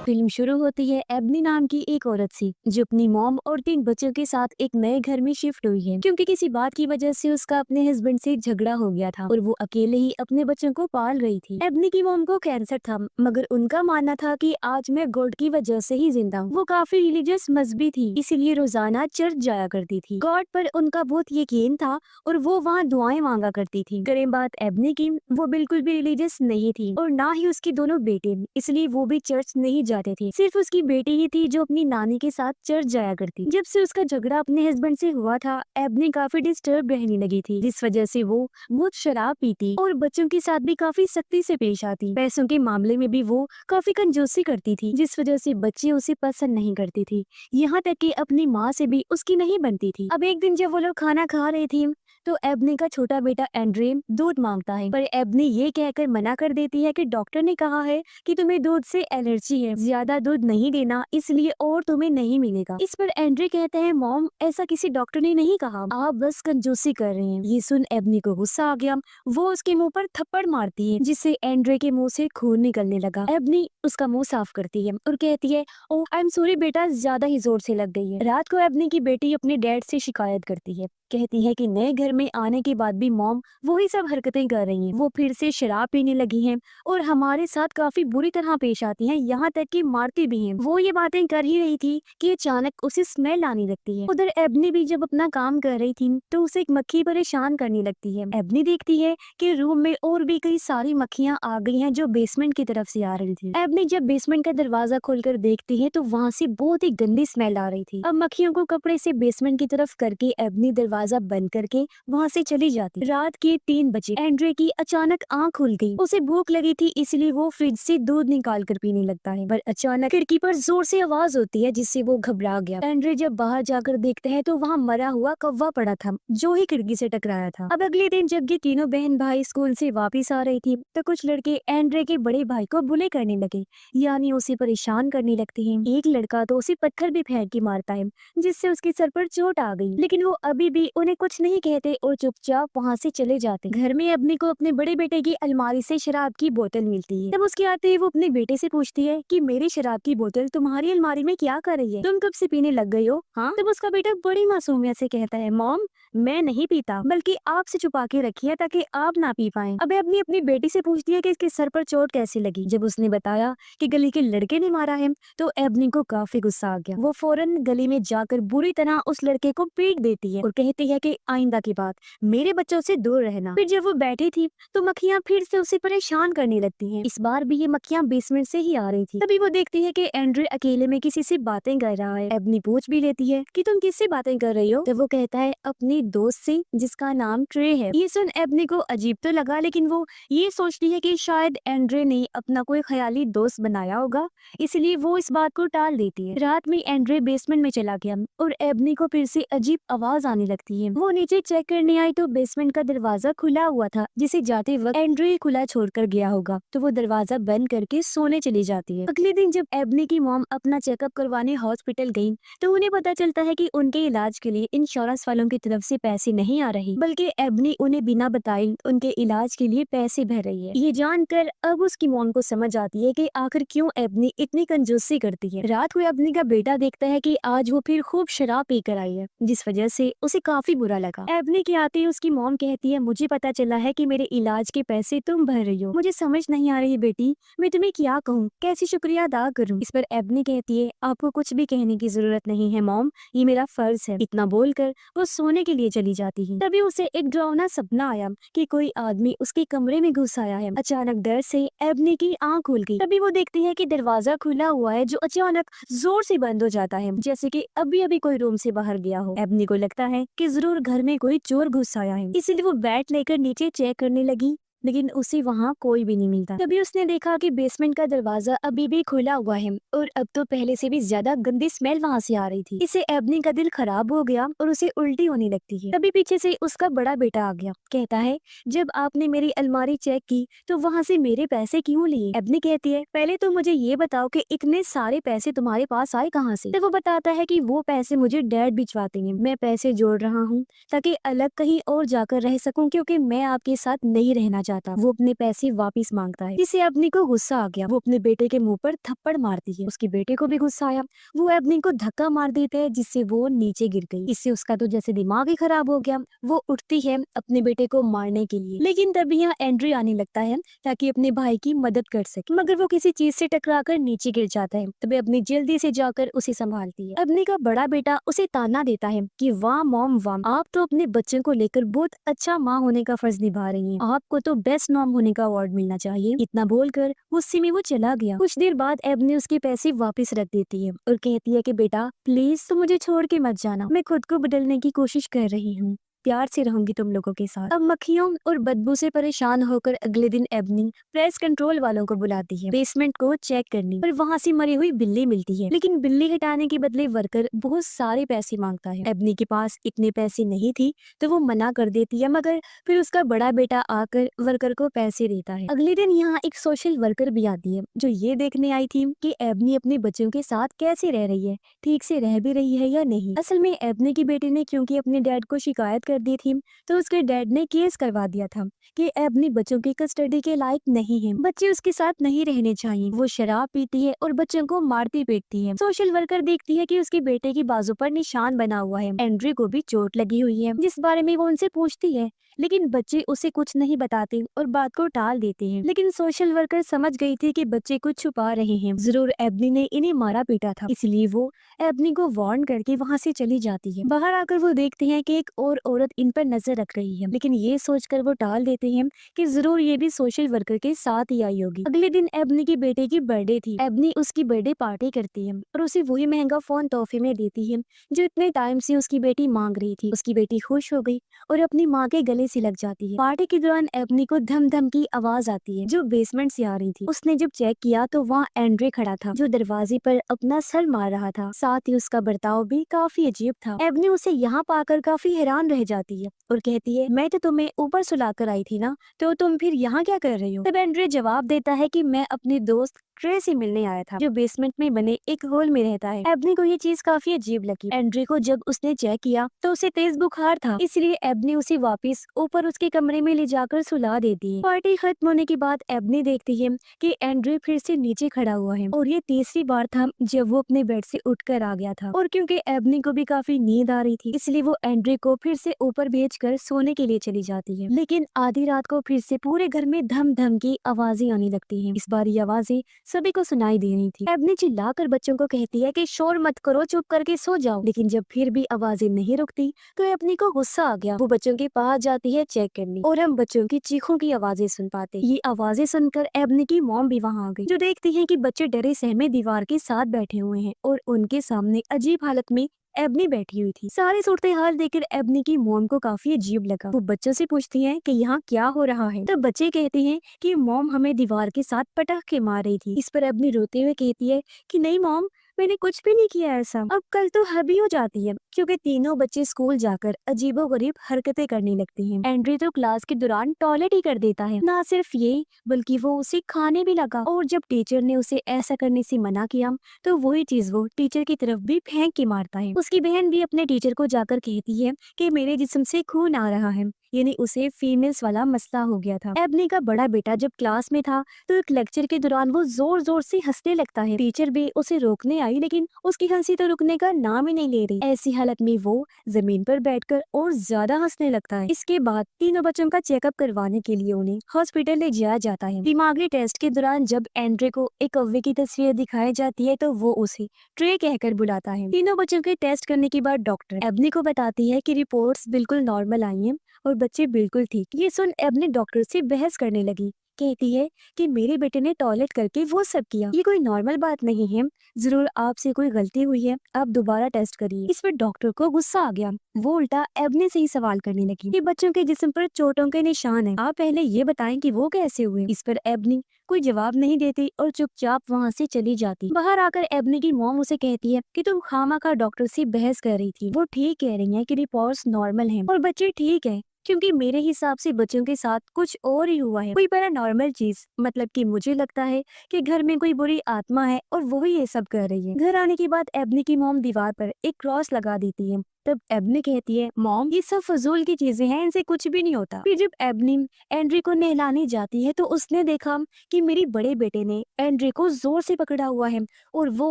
Film शुरू होती है एबनी नाम की एक औरत से, जो अपनी मॉम और 3 बच्चों के साथ एक नए घर में शिफ्ट हुई है, क्योंकि किसी बात की वजह से उसका अपने हस्बैंड से झगड़ा हो गया था और वो अकेले ही अपने बच्चों को पाल रही थी। एबनी की मॉम को कैंसर था, मगर उनका मानना था कि आज मैं गॉड की वजह से ही जिंदा हूँ। वो काफी रिलीजियस मजहबी थी, इसीलिए रोजाना चर्च जाया करती थी। गॉड पर उनका बहुत यकीन था और वो वहाँ दुआएं मांगा करती थी। करें बात एबनी की, वो बिल्कुल भी रिलीजियस नहीं थी और ना ही उसके दोनों बेटे, इसलिए वो भी चर्च नहीं जाते थे। सिर्फ उसकी बेटी ही थी जो अपनी नानी के साथ चर्च जाया करती। जब से उसका झगड़ा अपने हस्बैंड से हुआ था, एबनी काफी डिस्टर्ब रहने लगी थी, जिस वजह से वो बहुत शराब पीती और बच्चों के साथ भी काफी सख्ती से पेश आती। पैसों के मामले में भी वो काफी कंजूसी करती थी, जिस वजह से बच्चे उसे पसंद नहीं करती थी। यहाँ तक कि अपनी माँ से भी उसकी नहीं बनती थी। अब एक दिन जब वो लोग खाना खा रही थी, तो एबनी का छोटा बेटा एंड्रे दूध मांगता है, पर एबनी ये कहकर मना कर देती है कि डॉक्टर ने कहा है कि तुम्हें दूध से एलर्जी है, ज्यादा दूध नहीं देना, इसलिए और तुम्हें नहीं मिलेगा। इस पर एंड्रे कहते हैं, मॉम ऐसा किसी डॉक्टर ने नहीं कहा, आप बस कंजूसी कर रहे हैं। ये सुन एबनी को गुस्सा आ गया, वो उसके मुंह पर थप्पड़ मारती है, जिससे एंड्रे के मुंह से खून निकलने लगा। एबनी उसका मुंह साफ करती है और कहती है, ओह आई एम सॉरी बेटा, ज्यादा ही जोर से लग गई है। रात को एबनी की बेटी अपने डैड से शिकायत करती है, कहती है कि नए घर में आने के बाद भी मॉम वही सब हरकतें कर रही हैं। वो फिर से शराब पीने लगी हैं और हमारे साथ काफी बुरी तरह पेश आती हैं, यहाँ तक कि मारती भी हैं। वो ये बातें कर ही रही थी कि अचानक उसे स्मेल आने लगती है। उधर एबनी भी जब अपना काम कर रही थी तो उसे एक मक्खी परेशान करने लगती है। एबनी देखती है कि रूम में और भी कई सारी मक्खियां आ गई हैं जो बेसमेंट की तरफ से आ रही थी। एबनी जब बेसमेंट का दरवाजा खोलकर देखती है तो वहाँ से बहुत ही गंदी स्मेल आ रही थी। अब मक्खियों को कपड़े से बेसमेंट की तरफ करके एबनी दरवाजा बंद करके वहाँ से चली जाती। रात के 3 बजे एंड्रे की अचानक आंख खुल गई। उसे भूख लगी थी, इसलिए वो फ्रिज से दूध निकाल कर पीने लगता है, पर अचानक खिड़की पर जोर से आवाज होती है, जिससे वो घबरा गया। एंड्रे जब बाहर जाकर देखते हैं तो वहाँ मरा हुआ कौवा पड़ा था, जो ही खिड़की से टकराया था। अब अगले दिन जब ये तीनों बहन भाई स्कूल से वापिस आ रही थी, तो कुछ लड़के एंड्रे के बड़े भाई को बुले करने लगे, यानी उसे परेशान करने लगते हैं। एक लड़का तो उसे पत्थर भी फेंक के मारता है, जिससे उसके सर पर चोट आ गई, लेकिन वो अभी भी उन्हें कुछ नहीं कहते और चुपचाप वहाँ से चले जाते। घर में एबनी को अपने बड़े बेटे की अलमारी से शराब की बोतल मिलती है। तब उसके आते ही वो अपने बेटे से पूछती है कि मेरी शराब की बोतल तुम्हारी अलमारी में क्या कर रही है, तुम कब से पीने लग गई हो? हाँ। तब उसका बेटा बड़ी मासूमियत से कहता है, मॉम मैं नहीं पीता, बल्कि आपसे छुपा के रखी है ताकि आप ना पी पाए। अब एबनी अपनी बेटी से पूछती है कि इसके सर पर चोट कैसे लगी। जब उसने बताया कि गली के लड़के ने मारा है, तो एबनी को काफी गुस्सा आ गया। वो फौरन गली में जाकर बुरी तरह उस लड़के को पीट देती है और कहती है कि आइंदा की बात मेरे बच्चों से दूर रहना। फिर जब वो बैठी थी तो मक्खियां फिर से उसे परेशान करने लगती हैं। इस बार भी ये मक्खियां बेसमेंट से ही आ रही थी। तभी वो देखती है कि एंड्रे अकेले में किसी से बातें कर रहा है। एबनी पूछ भी लेती है कि तुम किससे बातें कर रही हो? तो वो कहता है अपनी दोस्त से, जिसका नाम ट्रे है। ये सुन एबनी को अजीब तो लगा, लेकिन वो ये सोचती है कि शायद एंड्रे ने अपना कोई ख्याली दोस्त बनाया होगा, इसलिए वो इस बात को टाल देती है। रात में एंड्रे बेसमेंट में चला गया और एबनी को फिर से अजीब आवाज आने लगती है। वो नीचे चेक करने आई तो बेसमेंट का दरवाजा खुला हुआ था, जिसे जाते वक्त एंड्रे खुला छोड़कर गया होगा, तो वो दरवाजा बंद करके सोने चली जाती है। अगले दिन जब एबनी की मॉम अपना चेकअप करवाने हॉस्पिटल गई, तो उन्हें पता चलता है कि उनके इलाज के लिए इंश्योरेंस वालों की तरफ से पैसे नहीं आ रहे, बल्कि एबनी उन्हें बिना बताए उनके इलाज के लिए पैसे भर रही है। ये जानकर अब उसकी मॉम को समझ आती है कि आखिर क्यों एबनी इतनी कंजूसी करती है। रात को एबनी का बेटा देखता है कि आज वो फिर खूब शराब पीकर आई है, जिस वजह से उसे काफी बुरा लगा। एबनी के आते ही उसकी मॉम कहती है, मुझे पता चला है कि मेरे इलाज के पैसे तुम भर रही हो। मुझे समझ नहीं आ रही बेटी, मैं तुम्हें क्या कहूँ, कैसे शुक्रिया अदा करूँ? इस पर एबनी कहती है, आपको कुछ भी कहने की जरूरत नहीं है मॉम, ये मेरा फर्ज है। इतना बोलकर वो सोने के लिए चली जाती है। तभी उसे एक डरावना सपना आया कि कोई आदमी उसके कमरे में घुस आया है। अचानक डर से एबनी की आंख खुल गई। तभी वो देखती है कि दरवाजा खुला हुआ है, जो अचानक जोर से बंद हो जाता है, जैसे कि अभी अभी कोई रूम से बाहर गया हो। एबनी को लगता है कि जरूर घर में कोई चोर घुस आया है, इसीलिए वो बैट लेकर नीचे चेक करने लगी, लेकिन उसे वहाँ कोई भी नहीं मिलता। तभी उसने देखा कि बेसमेंट का दरवाजा अभी भी खुला हुआ है और अब तो पहले से भी ज्यादा गंदी स्मेल वहाँ से आ रही थी। इससे एबनी का दिल खराब हो गया और उसे उल्टी होने लगती है। तभी पीछे से उसका बड़ा बेटा आ गया। कहता है, जब आपने मेरी अलमारी चेक की तो वहाँ से मेरे पैसे क्यों लिए? एबनी कहती है, पहले तो मुझे ये बताओ कि इतने सारे पैसे तुम्हारे पास आए कहाँ से? तो वो बताता है कि वो पैसे मुझे डैड भिजवाते हैं। मैं पैसे जोड़ रहा हूँ ताकि अलग कहीं और जाकर रह सकूं, क्योंकि मैं आपके साथ नहीं रहना चाहता। वो अपने पैसे वापस मांगता है। जिससे एबनी को गुस्सा आ गया। वो अपने बेटे के मुंह पर थप्पड़ मारती है। उसके बेटे को भी गुस्सा आया। वो एबनी को धक्का मार देता है जिससे वो नीचे गिर गई। इससे उसका तो जैसे दिमाग ही खराब हो गया। वो उठती है अपने बेटे को मारने के लिए, लेकिन तभी यहाँ एंड्री आने लगता है ताकि अपने भाई की मदद कर सके, मगर वो किसी चीज से टकराकर नीचे गिर जाता है। तभी अपनी जल्दी से जाकर उसे संभालती है। एबनी का बड़ा बेटा उसे ताना देता है कि वाह मॉम वाह, आप तो अपने बच्चों को लेकर बहुत अच्छा माँ होने का फर्ज निभा रही हैं। आपको तो बेस्ट मॉम होने का अवार्ड मिलना चाहिए। इतना बोलकर गुस्से में वो चला गया। कुछ देर बाद एबनी उसके पैसे वापस रख देती है और कहती है कि बेटा प्लीज तुम मुझे छोड़ के मत जाना, मैं खुद को बदलने की कोशिश कर रही हूँ, प्यार से रहूंगी तुम लोगों के साथ। अब मक्खियों और बदबू से परेशान होकर अगले दिन एबनी प्रेस कंट्रोल वालों को बुलाती है बेसमेंट को चेक करने, और वहाँ से मरी हुई बिल्ली मिलती है। लेकिन बिल्ली हटाने के बदले वर्कर बहुत सारे पैसे मांगता है। एबनी के पास इतने पैसे नहीं थी तो वो मना कर देती है, मगर फिर उसका बड़ा बेटा आकर वर्कर को पैसे देता है। अगले दिन यहाँ एक सोशल वर्कर भी आती है जो ये देखने आई थी कि एबनी अपने बच्चों के साथ कैसे रह रही है, ठीक से रह भी रही है या नहीं। असल में एबनी की बेटी ने क्योंकि अपने डैड को शिकायत कर दी थी तो उसके डैड ने केस करवा दिया था कि एबनी बच्चों की कस्टडी के लायक नहीं है, बच्चे उसके साथ नहीं रहने चाहिए। वो शराब पीती है और बच्चों को मारती पीटती है। सोशल वर्कर देखती है कि उसके बेटे की बाजू पर निशान बना हुआ है। एंड्री को भी चोट लगी हुई है, जिस बारे में वो उनसे पूछती है, लेकिन बच्चे उसे कुछ नहीं बताते और बात को टाल देते हैं। लेकिन सोशल वर्कर समझ गई थी कि बच्चे कुछ छुपा रहे हैं, जरूर एबनी ने इन्हें मारा पीटा था, इसलिए वो एबनी को वार्न करके वहाँ से चली जाती है। बाहर आकर वो देखते हैं कि एक और औरत इन पर नजर रख रही है, लेकिन ये सोचकर वो टाल देते हैं कि जरूर ये भी सोशल वर्कर के साथ ही आई होगी। अगले दिन एबनी की बेटे की बर्थडे थी। एबनी उसकी बर्थडे पार्टी करती है और उसे वही महंगा फोन तोहफे में देती है जो इतने टाइम से उसकी बेटी मांग रही थी। उसकी बेटी खुश हो गई और अपनी माँ के गले से लग जाती है। पार्टी के दौरान एबनी को धम धम की आवाज आती है जो बेसमेंट से आ रही थी। उसने जब चेक किया तो वहाँ एंड्रे खड़ा था जो दरवाजे पर अपना सर मार रहा था। साथ ही उसका बर्ताव भी काफी अजीब था। एबनी उसे यहाँ पाकर काफी हैरान रह जाती है और कहती है, मैं तो तुम्हें ऊपर सुलाकर आई थी ना, तो तुम फिर यहाँ क्या कर रही हो? तब एंड्रे जवाब देता है कि मैं अपने दोस्त ट्रे से मिलने आया था जो बेसमेंट में बने एक होल में रहता है। एबनी को ये चीज काफी अजीब लगी। एंड्रे को जब उसने चेक किया तो उसे तेज बुखार था, इसलिए एबनी उसे वापस ऊपर उसके कमरे में ले जाकर सुला देती है। पार्टी खत्म होने के बाद एबनी देखती है कि एंड्रे फिर से नीचे खड़ा हुआ है और ये तीसरी बार था जब वो अपने बेड से उठकर आ गया था। और क्योंकि एबनी को भी काफी नींद आ रही थी इसलिए वो एंड्रे को फिर से ऊपर भेजकर सोने के लिए चली जाती है। लेकिन आधी रात को फिर से पूरे घर में धम धम की आवाजें आने लगती है। इस बार ये आवाजें सभी को सुनाई दे रही थी। एबनी चिल्लाकर बच्चों को कहती है कि शोर मत करो, चुप करके सो जाओ। लेकिन जब फिर भी आवाजें नहीं रुकती तो एबनी को गुस्सा आ गया। वो बच्चों के पास जाती है चेक करने और हम बच्चों की चीखों की आवाजें सुन पाते। ये आवाजें सुनकर एबनी की मॉम भी वहाँ आ गई जो देखती है कि बच्चे डरे सहमे दीवार के साथ बैठे हुए हैं और उनके सामने अजीब हालत में एबनी बैठी हुई थी। सारी सूरत हाल देखकर एबनी की मॉम को काफी अजीब लगा। वो बच्चों से पूछती है कि यहाँ क्या हो रहा है। तब बच्चे कहते हैं कि मॉम हमें दीवार के साथ पटक के मार रही थी। इस पर एबनी रोते हुए कहती है कि नहीं मॉम, मैंने कुछ भी नहीं किया ऐसा। अब कल तो हबी हो जाती है क्योंकि तीनों बच्चे स्कूल जाकर अजीबोगरीब हरकतें करने लगते हैं। एंड्रे तो क्लास के दौरान टॉयलेट ही कर देता है। ना सिर्फ ये बल्कि वो उसे खाने भी लगा और जब टीचर ने उसे ऐसा करने से मना किया तो वही चीज वो टीचर की तरफ भी फेंक के मारता है। उसकी बहन भी अपने टीचर को जाकर कहती है कि मेरे जिस्म से खून आ रहा है, यानी उसे फीमेल्स वाला मसला हो गया था। एबनी का बड़ा बेटा जब क्लास में था तो एक लेक्चर के दौरान वो जोर जोर से हंसने लगता है। टीचर भी उसे रोकने आई लेकिन उसकी हंसी तो रुकने का नाम ही नहीं ले रही। ऐसी हालत में वो जमीन पर बैठकर और ज्यादा हंसने लगता है। इसके बाद तीनों बच्चों का चेकअप करवाने के लिए उन्हें हॉस्पिटल ले जाया जाता है। दिमागी टेस्ट के दौरान जब एंड्रे को एक कौवे की तस्वीर दिखाई जाती है तो वो उसे ट्रे कहकर बुलाता है। तीनों बच्चों के टेस्ट करने के बाद डॉक्टर एबनी को बताती है कि रिपोर्ट्स बिल्कुल नॉर्मल आई हैं और बच्चे बिल्कुल ठीक। ये सुन एबनी डॉक्टर से बहस करने लगी कहती है कि मेरे बेटे ने टॉयलेट करके वो सब किया, ये कोई नॉर्मल बात नहीं है, जरूर आपसे कोई गलती हुई है, आप दोबारा टेस्ट करिए। इस पर डॉक्टर को गुस्सा आ गया, वो उल्टा एबनी से ही सवाल करने लगी कि बच्चों के जिस्म पर चोटों के निशान हैं, आप पहले ये बताएं कि वो कैसे हुए। इस पर एबनी कोई जवाब नहीं देती और चुपचाप वहाँ से चली जाती। बाहर आकर एबनी की मॉम उसे कहती है कि तुम खामखा डॉक्टर से बहस कर रही थी, वो ठीक कह रही है कि रिपोर्ट्स नॉर्मल हैं और बच्चे ठीक है, क्योंकि मेरे हिसाब से बच्चों के साथ कुछ और ही हुआ है, कोई पैरानॉर्मल चीज। मतलब कि मुझे लगता है कि घर में कोई बुरी आत्मा है और वो ही ये सब कर रही है। घर आने के बाद एबनी की मॉम दीवार पर एक क्रॉस लगा देती है। तब एबनी कहती है, मॉम ये सब फजूल की चीजें हैं, इनसे कुछ भी नहीं होता। फिर जब एबनी एंड्री को नहलाने जाती है तो उसने देखा कि मेरे बड़े बेटे ने एंड्री को जोर से पकड़ा हुआ है और वो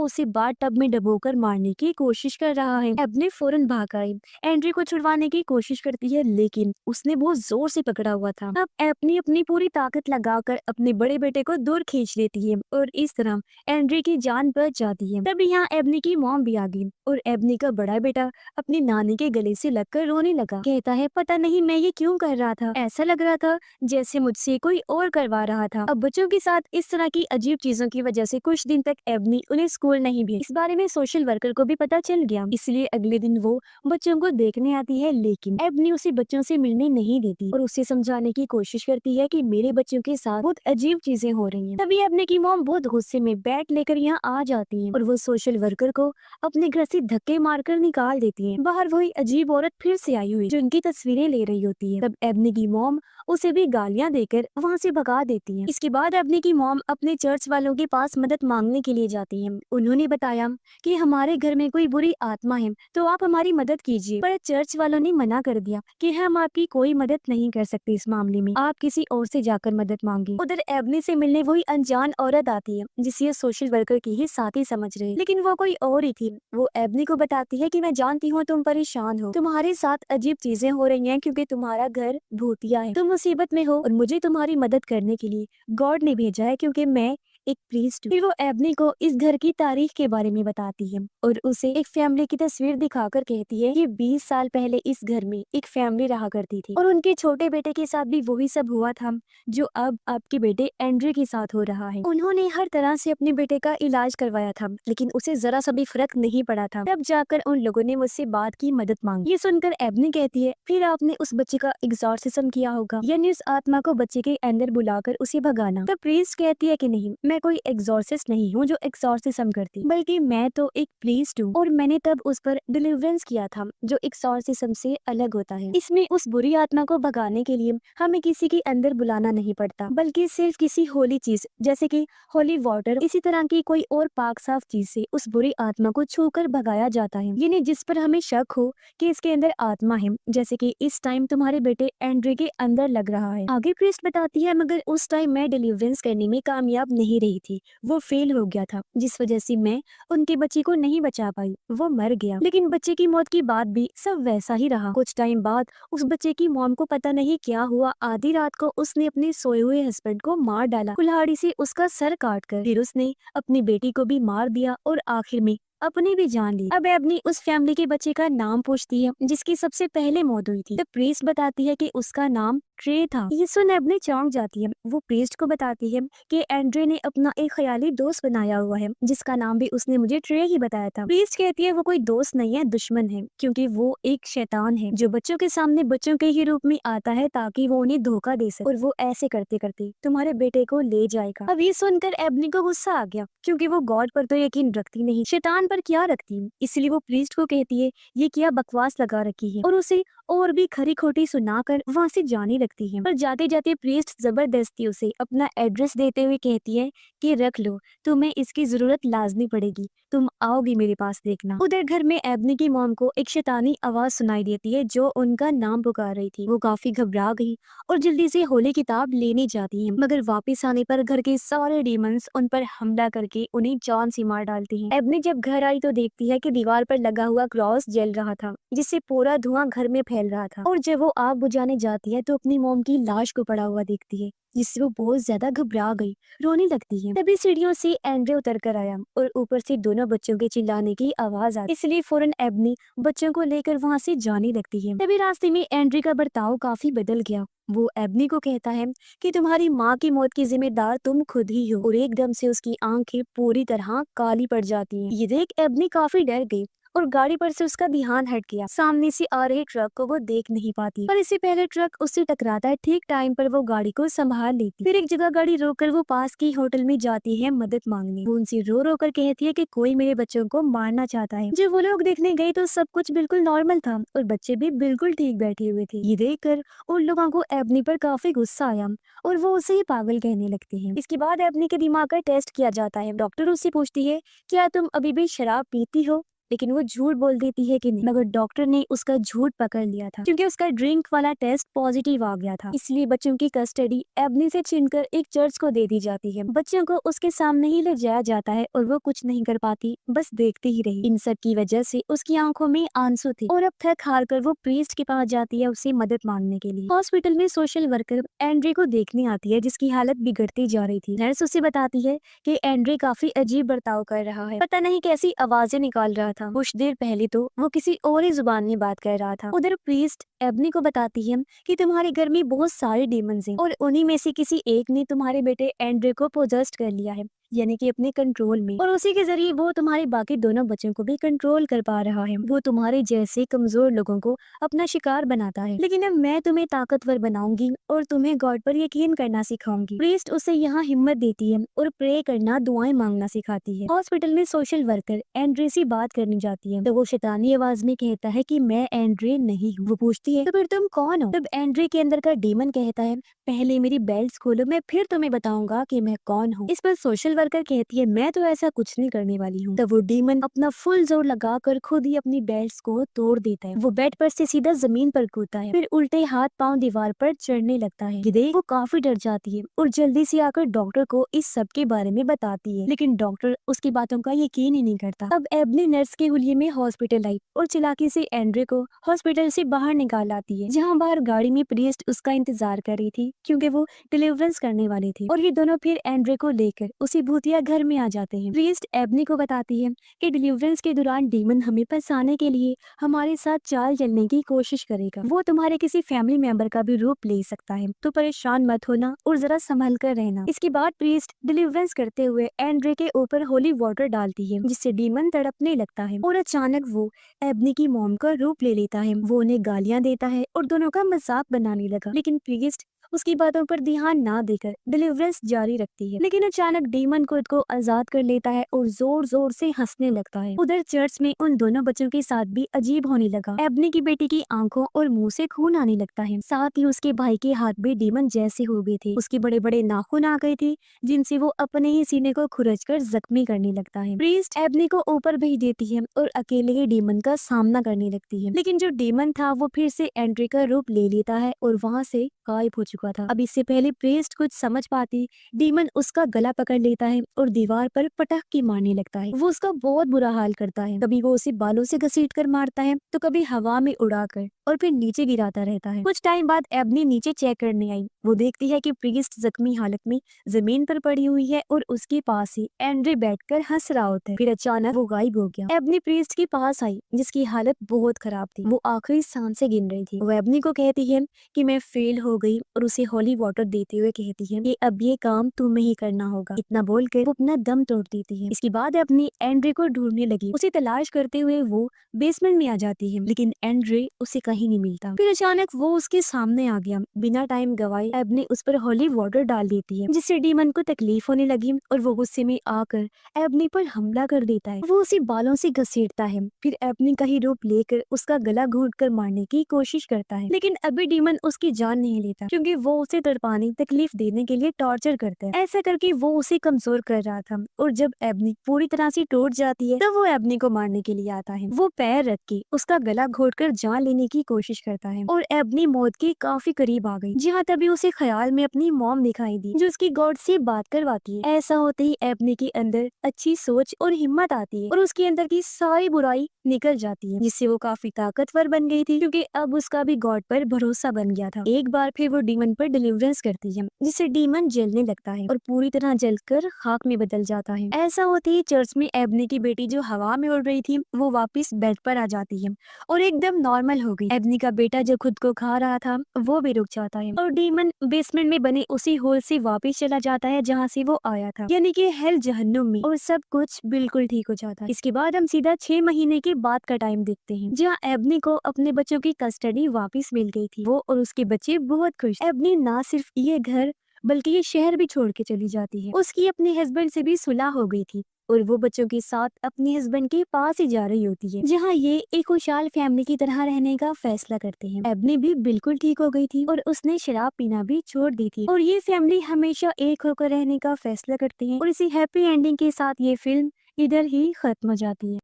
उसे बाथ टब में डुबोकर मारने की कोशिश कर रहा है। एबनी फौरन भाग आई, एंड्री को छुड़वाने की कोशिश करती है, लेकिन उसने बहुत जोर से पकड़ा हुआ था। अब एबनी अपनी पूरी ताकत लगाकर अपने बड़े बेटे को दूर खींच लेती है और इस तरह एंड्री की जान बच जाती है। तभी यहाँ एबनी की मॉम भी आ गई और एबनी का बड़ा बेटा अपनी नानी के गले से लगकर रोने लगा। कहता है, पता नहीं मैं ये क्यों कर रहा था, ऐसा लग रहा था जैसे मुझसे कोई और करवा रहा था। अब बच्चों के साथ इस तरह की अजीब चीजों की वजह से कुछ दिन तक एबनी उन्हें स्कूल नहीं भेजी। इस बारे में सोशल वर्कर को भी पता चल गया, इसलिए अगले दिन वो बच्चों को देखने आती है, लेकिन एबनी उसे बच्चों से मिलने नहीं देती और उसे समझाने की कोशिश करती है कि मेरे बच्चों के साथ बहुत अजीब चीजें हो रही हैं। तभी एबनी की मॉम बहुत गुस्से में बैट लेकर यहाँ आ जाती है और वो सोशल वर्कर को अपने घर से धक्के मारकर निकाल देती है। बाहर वही अजीब औरत फिर से आई हुई जो उनकी तस्वीरें ले रही होती है। तब एबनी की मॉम उसे भी गालियां देकर वहाँ से भगा देती है। इसके बाद एबनी की मॉम अपने चर्च वालों के पास मदद मांगने के लिए जाती है। उन्होंने बताया कि हमारे घर में कोई बुरी आत्मा है, तो आप हमारी मदद कीजिए। पर चर्च वालों ने मना कर दिया कि हम आपकी कोई मदद नहीं कर सकते, इस मामले में आप किसी और से जाकर मदद मांगे। उधर एबनी से मिलने वही अनजान औरत आती है जिसे सोशल वर्कर की ही साथी समझ रहे, लेकिन वो कोई और ही थी। वो एबनी को बताती है कि मैं जानती हूँ तुम परेशान हो, तुम्हारे साथ अजीब चीजें हो रही हैं क्योंकि तुम्हारा घर भूतिया है, तुम मुसीबत में हो और मुझे तुम्हारी मदद करने के लिए गॉड ने भेजा है क्योंकि मैं एक प्रीस्ट हूँ। फिर वो एबनी को इस घर की तारीख के बारे में बताती है और उसे एक फैमिली की तस्वीर दिखाकर कहती है कि 20 साल पहले इस घर में एक फैमिली रहा करती थी और उनके छोटे बेटे के साथ भी वही सब हुआ था जो अब आपके बेटे एंड्रे के साथ हो रहा है। उन्होंने हर तरह से अपने बेटे का इलाज करवाया था, लेकिन उसे जरा सा भी फर्क नहीं पड़ा था। तब जाकर उन लोगों ने मुझसे बात की मदद मांगी। ये सुनकर एबनी कहती है, फिर आपने उस बच्चे का एग्जॉर्सिज्म किया होगा, यानी उस आत्मा को बच्चे के अंदर बुलाकर उसे भगाना। तब प्रीस्ट कहती है कि नहीं, मैं कोई एग्जॉर्सिस्ट नहीं हूँ जो एक्सॉर्सिज्म करती, बल्कि मैं तो एक प्रीस्ट हूँ और मैंने तब उस पर डिलीवरेंस किया था जो एक्सॉर्सिज्म से अलग होता है। इसमें उस बुरी आत्मा को भगाने के लिए हमें किसी के अंदर बुलाना नहीं पड़ता, बल्कि सिर्फ किसी होली चीज जैसे कि होली वाटर, इसी तरह की कोई और पाक साफ चीज से उस बुरी आत्मा को छूकर भगाया जाता है। यानी जिस पर हमें शक हो कि इसके अंदर आत्मा है, जैसे कि इस टाइम तुम्हारे बेटे एंड्रे के अंदर लग रहा है। आगे प्रीस्ट बताती है, मगर उस टाइम मैं डिलीवरेंस करने में कामयाब नहीं रही थी, वो फेल हो गया था, जिस वजह से मैं उनके बच्चे को नहीं बचा पाई, वो मर गया। लेकिन बच्चे की मौत के बाद भी सब वैसा ही रहा। कुछ टाइम बाद उस बच्चे की मॉम को पता नहीं क्या हुआ, आधी रात को उसने अपने सोए हुए हस्बैंड को मार डाला, कुल्हाड़ी से उसका सर काट कर। फिर उसने अपनी बेटी को भी मार दिया और आखिर में अपनी भी जान ली। अब एबनी उस फैमिली के बच्चे का नाम पूछती है जिसकी सबसे पहले मौत हुई थी। तो प्रीस्ट बताती है कि उसका नाम ट्रे था। ये सुन एबनी चौंक जाती है। वो प्रीस्ट को बताती है कि एंड्रे ने अपना एक ख्याली दोस्त बनाया हुआ है जिसका नाम भी उसने मुझे ट्रे ही बताया था। प्रीस्ट कहती है वो कोई दोस्त नहीं है, दुश्मन है, क्योंकि वो एक शैतान है जो बच्चों के सामने बच्चों के ही रूप में आता है ताकि वो उन्हें धोखा दे सके, और वो ऐसे करते करते तुम्हारे बेटे को ले जाएगा। अब ये सुनकर एबनी को गुस्सा आ गया, क्योंकि वो गॉड पर तो यकीन रखती नहीं, शैतान पर क्या रखती। इसलिए वो प्रीस्ट को कहती है ये क्या बकवास लगा रखी है, और उसे और भी खरी खोटी सुनाकर वहाँ से जाने लगती है। पर जाते जाते प्रीस्ट जबरदस्ती उसे अपना एड्रेस देते हुए कहती है कि रख लो, तुम्हें इसकी जरूरत लाजमी पड़ेगी, तुम आओगी मेरे पास देखना। उधर घर में एबनी की मॉम को एक शैतानी आवाज सुनाई देती है जो उनका नाम पुकार रही थी। वो काफी घबरा गई और जल्दी से होली किताब लेने जाती है, मगर वापस आने पर घर के सारे डीमंस उन पर हमला करके उन्हें जान से मार डालती हैं। एबनी जब घर आई तो देखती है कि दीवार पर लगा हुआ क्रॉस जल रहा था, जिससे पूरा धुआं घर में फैल रहा था। और जब वो आग बुझाने जाती है तो अपनी मॉम की लाश को पड़ा हुआ देखती है, जिससे वो बहुत ज्यादा घबरा गई, रोने लगती है। तभी सीढ़ियों से एंड्रे उतर कर आया और ऊपर से दोनों बच्चों के चिल्लाने की आवाज आई, इसलिए फौरन एबनी बच्चों को लेकर वहाँ से जाने लगती है। तभी रास्ते में एंड्रे का बर्ताव काफी बदल गया। वो एबनी को कहता है कि तुम्हारी माँ की मौत की जिम्मेदार तुम खुद ही हो, और एकदम से उसकी आंखें पूरी तरह काली पड़ जाती हैं। ये देख एबनी काफी डर गई और गाड़ी पर से उसका ध्यान हट गया। सामने से आ रहे ट्रक को वो देख नहीं पाती, पर इससे पहले ट्रक उससे टकराता है। ठीक टाइम पर वो गाड़ी को संभाल लेती। फिर एक जगह गाड़ी रोककर वो पास की होटल में जाती है मदद मांगने। वो उनसे रो रो कर कहती है कि कोई मेरे बच्चों को मारना चाहता है। जब वो लोग देखने गए तो सब कुछ बिल्कुल नॉर्मल था और बच्चे भी बिल्कुल ठीक बैठे हुए थे। ये देखकर उन लोगों को एबनी पर काफी गुस्सा आया और वो उसे ही पागल कहने लगते हैं। इसके बाद एबनी के दिमाग का टेस्ट किया जाता है। डॉक्टर उससे पूछती है, क्या तुम अभी भी शराब पीती हो? लेकिन वो झूठ बोल देती है कि नहीं, मगर डॉक्टर ने उसका झूठ पकड़ लिया था क्योंकि उसका ड्रिंक वाला टेस्ट पॉजिटिव आ गया था। इसलिए बच्चों की कस्टडी एबनी से छीनकर एक चर्च को दे दी जाती है। बच्चों को उसके सामने ही ले जाया जाता है और वो कुछ नहीं कर पाती, बस देखती ही रही। इन सब की वजह से उसकी आंखों में आंसू थे और अब थक हार कर वो प्रीस्ट के पास जाती है उससे मदद मांगने के लिए। हॉस्पिटल में सोशल वर्कर एंड्रे को देखने आती है, जिसकी हालत बिगड़ती जा रही थी। नर्स उसे बताती है कि एंड्रे काफी अजीब बर्ताव कर रहा है, पता नहीं कैसी आवाजें निकाल रहा था। कुछ देर पहले तो वो किसी और ही जुबान में बात कर रहा था। उधर प्रीस्ट एबनी को बताती है कि तुम्हारे घर में बहुत सारे डेमंस हैं और उन्हीं में से किसी एक ने तुम्हारे बेटे एंड्रे को पोजेस्ट कर लिया है, यानी कि अपने कंट्रोल में, और उसी के जरिए वो तुम्हारे बाकी दोनों बच्चों को भी कंट्रोल कर पा रहा है। वो तुम्हारे जैसे कमजोर लोगों को अपना शिकार बनाता है, लेकिन अब मैं तुम्हें ताकतवर बनाऊंगी और तुम्हें गॉड पर यकीन करना सिखाऊंगी। प्रीस्ट उसे यहाँ हिम्मत देती है और प्रे करना, दुआएं मांगना सिखाती है। हॉस्पिटल में सोशल वर्कर एंड्रे से बात करने जाती है तो वो शैतानी आवाज में कहता है कि मैं एंड्रे नहीं हूँ। वो पूछती है, तो फिर तुम कौन हो? तब एंड्रे के अंदर का डीमन कहता है, पहले मेरी बेल्ट खोलो, मैं फिर तुम्हें बताऊंगा कि मैं कौन हूँ। इस पर सोशल वर्कर कहती है, मैं तो ऐसा कुछ नहीं करने वाली हूँ। तब वो डीमन अपना फुल जोर लगाकर खुद ही अपनी बेल्ट को तोड़ देता है। वो बेड पर से सीधा जमीन पर कूदता है, फिर उल्टे हाथ पांव दीवार पर चढ़ने लगता है। ये देख वो काफी डर जाती है और जल्दी से आकर डॉक्टर को इस सब के बारे में बताती है, लेकिन डॉक्टर उसकी बातों का यकीन ही नहीं करता। अब एबनी नर्स के हुलिये में हॉस्पिटल आई और चालाकी से एंड्रे को हॉस्पिटल से बाहर निकाल आती है, जहाँ बाहर गाड़ी में प्रीस्ट उसका इंतजार कर रही थी क्योंकि वो डिलीवरेंस करने वाली थी। और ये दोनों फिर एंड्रे को लेकर उसी भूतिया घर में आ जाते हैं। प्रीस्ट एबनी को बताती है कि डिलीवरेंस के दौरान डीमन हमें फंसाने के लिए हमारे साथ चाल चलने की कोशिश करेगा। वो तुम्हारे किसी फैमिली मेंबर का भी रूप ले सकता है, तो परेशान मत होना और जरा संभल कर रहना। इसके बाद प्रीस्ट डिलीवरेंस करते हुए एंड्रे के ऊपर होली वाटर डालती है, जिससे डीमन तड़पने लगता है और अचानक वो एबनी की मॉम का रूप ले लेता है। वो उन्हें गालियां देता है और दोनों का मजाक बनाने लगा, लेकिन प्रीस्ट उसकी बातों पर ध्यान ना देकर डिलीवरेंस जारी रखती है। लेकिन अचानक डीमन खुद को आजाद कर लेता है और जोर जोर से हंसने लगता है। उधर चर्च में उन दोनों बच्चों के साथ भी अजीब होने लगा। एबनी की बेटी की आंखों और मुंह से खून आने लगता है, साथ ही उसके भाई के हाथ भी डीमन जैसे हो गए थे। उसके बड़े बड़े नाखून आ गए थे, जिनसे वो अपने ही सीने को खुरच कर जख्मी करने लगता है। प्रीस्ट एबनी को ऊपर भेज देती है और अकेले ही डीमन का सामना करने लगती है, लेकिन जो डीमन था वो फिर से एंड्रे का रूप ले लेता है और वहाँ से गायब हो चुका था। अब इससे पहले प्रीस्ट कुछ समझ पाती, डीमन उसका गला पकड़ लेता है और दीवार पर पटक के मारने लगता है। वो उसका बहुत बुरा हाल करता है, कभी वो उसे बालों से घसीट कर मारता है तो कभी हवा में उड़ाकर और फिर नीचे गिराता रहता है। कुछ टाइम बाद एबनी नीचे चेक करने आई। वो देखती है कि प्रीस्ट जख्मी हालत में जमीन पर पड़ी हुई है और उसके पास ही एंड्रे बैठकर हंस रहा होता है। फिर अचानक वो गायब हो गया। एबनी प्रीस्ट के पास आई, जिसकी हालत बहुत खराब थी। वो आखिरी सांसें गिन रही थी। वो एबनी को कहती है कि मैं फेल हो गई और उसे होली वाटर देते हुए कहती है कि अब ये काम तुम्हें ही करना होगा। इतना बोलकर वो अपना दम तोड़ देती है। इसके बाद एबनी एंड्रे को ढूंढने लगी। उसे तलाश करते हुए वो बेसमेंट में आ जाती है, लेकिन एंड्रे उसे कहीं नहीं मिलता। फिर अचानक वो उसके सामने आ गया। बिना टाइम गवाए एबनी उस पर होली वाटर डाल देती है, जिससे डीमन को तकलीफ होने लगी और वो गुस्से में आकर एबनी पर हमला कर देता है। वो उसे बालों से घसीटता है, फिर एबनी का ही रूप लेकर उसका गला घोंट कर मारने की कोशिश करता है, लेकिन अभी डीमन उसकी जान नहीं लेता क्योंकि वो उसे तड़पाने, तकलीफ देने के लिए टॉर्चर करता है। ऐसा करके वो उसे कमजोर कर रहा था और जब एबनी पूरी तरह से टूट जाती है तब वो एबनी को मारने के लिए आता है। वो पैर रख के उसका गला घोंटकर जान लेने की कोशिश करता है और एबनी मौत के काफी करीब आ गई, जहाँ तभी उसे ख्याल में अपनी मॉम दिखाई दी जो उसकी गॉड से बात करवाती है। ऐसा होते ही एबनी के अंदर अच्छी सोच और हिम्मत आती है और उसके अंदर की सारी बुराई निकल जाती है, जिससे वो काफी ताकतवर बन गई थी क्योंकि अब उसका भी गॉड पर भरोसा बन गया था। एक बार फिर वो डीमन डीमन पर डिलीवरेंस करती है, जिससे डीमन जलने लगता है और पूरी तरह जलकर खाक में बदल जाता है। ऐसा होते ही चर्च में एबनी की बेटी जो हवा में उड़ रही थी वो वापस बेड पर आ जाती है और एकदम नॉर्मल हो गई। एबनी का बेटा जो खुद को खा रहा था वो भी रुक जाता है और डीमन बेसमेंट में बने उसी होल से वापस चला जाता है जहाँ से वो आया था, यानी कि हेल जहन्नुम में, और सब कुछ बिल्कुल ठीक हो जाता है। इसके बाद हम सीधा 6 महीने के बाद का टाइम देखते हैं, जहाँ एबनी को अपने बच्चों की कस्टडी वापस मिल गई थी। वो और उसके बच्चे बहुत खुश। एबनी ना सिर्फ ये घर बल्कि ये शहर भी छोड़ के चली जाती है। उसकी अपने हस्बैंड से भी सुलह हो गई थी और वो बच्चों के साथ अपने हस्बैंड के पास ही जा रही होती है, जहाँ ये एक खुशहाल फैमिली की तरह रहने का फैसला करते हैं। एबनी भी बिल्कुल ठीक हो गई थी और उसने शराब पीना भी छोड़ दी थी और ये फैमिली हमेशा एक होकर रहने का फैसला करते हैं और इसी हैप्पी एंडिंग के साथ ये फिल्म इधर ही खत्म हो जाती है।